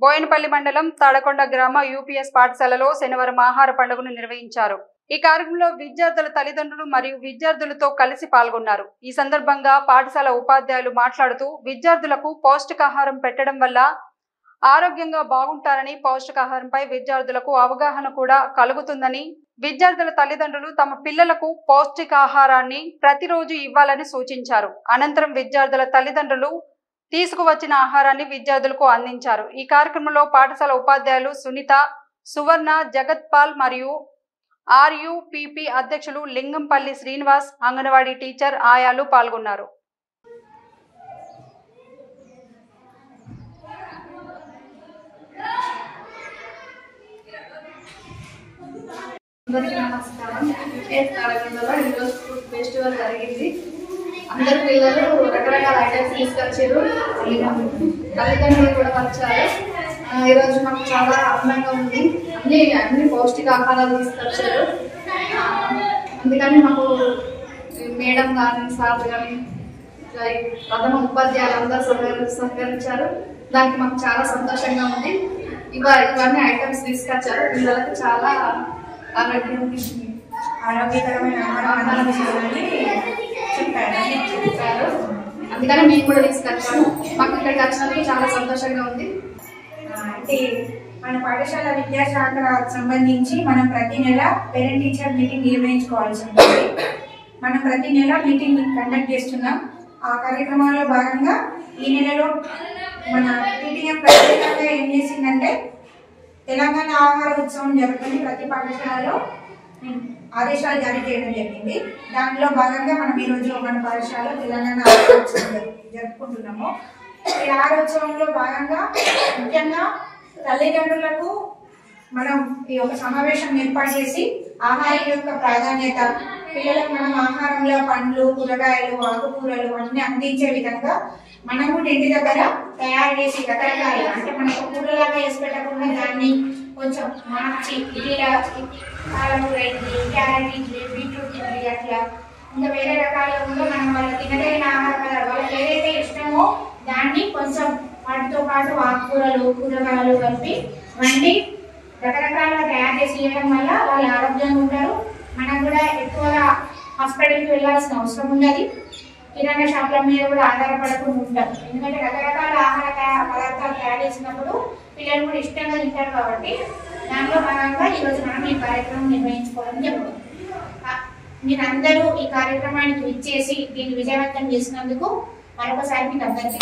బోయినపల్లి మండలం తాడకొండ గ్రామ యూపీఎస్ పాఠశాలలో శనివారం ఆహార పండుగను నిర్వహించారు. ఈ కార్యక్రమంలో విద్యార్థుల తల్లిదండ్రులు మరియు విద్యార్థులతో కలిసి పాల్గొన్నారు. ఈ సందర్భంగా పాఠశాల ఉపాధ్యాయులు మాట్లాడుతూ విద్యార్థులకు పౌష్టికాహారం పెట్టడం వల్ల ఆరోగ్యంగా బాగుంటారని, పౌష్టికాహారంపై విద్యార్థులకు అవగాహన కూడా కలుగుతుందని, విద్యార్థుల తల్లిదండ్రులు తమ పిల్లలకు పౌష్టికాహారాన్ని ప్రతిరోజు ఇవ్వాలని సూచించారు. అనంతరం విద్యార్థుల తల్లిదండ్రులు తీసుకువచ్చిన ఆహారాన్ని విద్యార్థులకు అందించారు. ఈ కార్యక్రమంలో పాఠశాల ఉపాధ్యాయులు సునీత, సువర్ణ, జగత్పాల్ మరియు ఆర్యుపిపి అధ్యక్షులు లింగంపల్లి శ్రీనివాస్, అంగన్వాడీ టీచర్, ఆయాలు పాల్గొన్నారు. అందరికీ నమస్కారం. తాడకొండలో ఈరోజు ఫుడ్ ఫెస్టివల్ జరిగింది. అందరు పిల్లలు రకరకాల ఐటమ్స్ తీసుకొచ్చారు, తల్లిదండ్రులు కూడా వచ్చారు. ఈరోజు మాకు చాలా ఆనందంగా ఉంది. అన్ని పౌష్టికాహారాలు తీసుకొచ్చారు. అందుకని మాకు మేడం కానీ, సార్ కానీ, ప్రథమ ఉపాధ్యాయులు అందరూ సహకరించారు. దానికి మాకు చాలా సంతోషంగా ఉంది. ఇవన్నీ ఐటమ్స్ తీసుకొచ్చారు. పిల్లలకు చాలా ఆరోగ్యకరమైన ఆహారం చెప్పారు. అందుకని మేము కూడా తీసుకొచ్చాము. మాకు ఇక్కడికి వచ్చినందుకు చాలా సంతోషంగా ఉంది. అంటే మన పాఠశాల విద్యాశాఖకు సంబంధించి మనం ప్రతి నెల పేరెంట్ టీచర్ మీటింగ్ నిర్వహించుకోవాల్సి ఉంటుంది. మనం ప్రతి నెల మీటింగ్ కండక్ట్ చేస్తున్నాం. ఆ కార్యక్రమంలో భాగంగా ఈ నెలలో మన టీటీఎం ప్రత్యేకంగా ఏం చేసిందంటే తెలంగాణ ఆహార ఉత్సవం జరుగుతుంది. ప్రతి పాఠశాలలో ఆదేశాలు జారీ చేయడం జరిగింది. దానిలో భాగంగా మనం ఈరోజు మన పాఠశాలలో తెలంగాణ ఆహార ఉత్సవం జరుపుకుంటున్నాము. ఈ ఆహార ఉత్సవంలో భాగంగా ముఖ్యంగా తల్లిదండ్రులకు మనం ఈ ఒక సమావేశం ఏర్పాటు చేసి ఆహారం యొక్క ప్రాధాన్యత, పిల్లలకు మనం ఆహారంలో పండ్లు, కూరగాయలు, ఆకుకూరలు అన్ని అందించే విధంగా మనం కూడా ఇంటి దగ్గర తయారు చేసి రకరకాల అంటే మనకు కూరలాగా వేసి పెట్టకుండా దాన్ని కొంచెం మార్చి ఇడ్లీలా పాలకూర ఇడ్లీ, క్యారెట్ ఇడ్లీ, బీట్రూట్ ఇడ్లీ అట్లా ఇంకా వేరే రకాలుగా కూడా మనం వాళ్ళ తినదగిన ఆహార పదార్థాలు వాళ్ళకి ఏదైతే ఇష్టమో దాన్ని కొంచెం వాటితో పాటు ఆకుకూరలు, కూరగాయలు కలిపి వండి రకరకాలుగా తయారు చేసి ఇవ్వడం వల్ల వాళ్ళు ఆరోగ్యంగా ఉంటారు. మనం కూడా ఎక్కువగా హాస్పిటల్కి వెళ్ళాల్సిన అవసరం ఉండదు. కిరాణా షాప్ల మీద కూడా ఆధారపడకుండా ఉంటారు. ఎందుకంటే రకరకాల ఆహార పదార్థాలు తయారు చేసినప్పుడు పిల్లలు కూడా ఇష్టంగా తింటారు. కాబట్టి దానిలో భాగంగా ఈరోజు మనం ఈ కార్యక్రమం నిర్వహించుకోవడం జరుగుతుంది. మీరందరూ ఈ కార్యక్రమానికి విచ్చేసి దీన్ని విజయవంతం చేసినందుకు మరొకసారి మీకు అందరికీ